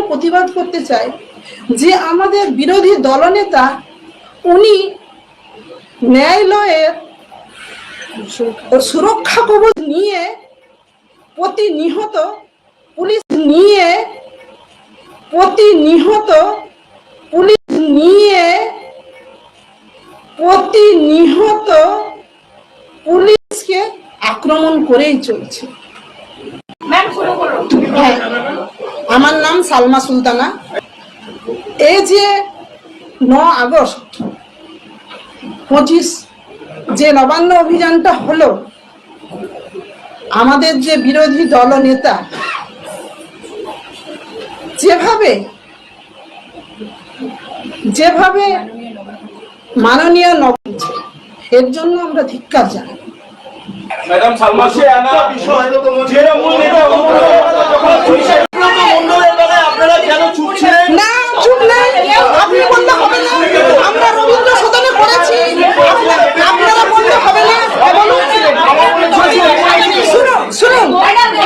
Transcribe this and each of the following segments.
প্রতিবাদ করতে চাই যে আমাদের বিরোধী দলনেতা উনি ন্যায়ালয়ের সুরক্ষা কবচ নিয়ে প্রতিনিয়ত পুলিশ নিয়ে পুলিশকে আক্রমণ করেই চলছে। হ্যাঁ, আমার নাম সালমা সুলতানা। এই যে 9 আগস্ট 25 যে নবান্ন অভিযানটা হলো, আমাদের যে বিরোধী দলনেতা যেভাবে মাননীয় এর জন্য আমরা ধিক্কার জানাই। ম্যাডাম সালমা সুলতানা যে মূল নেতা আপনারা কেন চুপ ছিলেন? না, চুপ নাই, আপনি বলতে হবে না। আমরা রবীন্দ্র সদনে করেছি, আপনারা বলতে হবে না। শুনুন,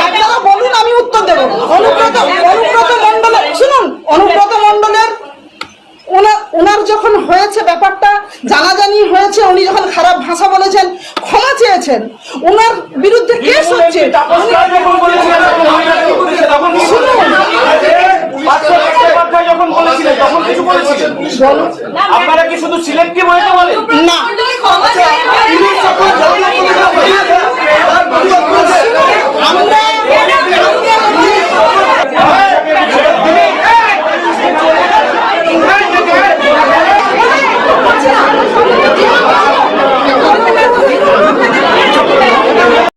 আপনারা বলুন, আমি উত্তর দেব। অনুব্রত মণ্ডলের শুনুন, অনুব্রত মণ্ডলের ওনার যখন হয়েছে ব্যাপারটা জানাজানি হয়েছে, উনি যখন খারাপ ভাষা বলেছেন, ক্ষমা চেয়েছেন, ওনার বিরুদ্ধে কেস হচ্ছে। আপনারা কি শুধু ছিলেন কি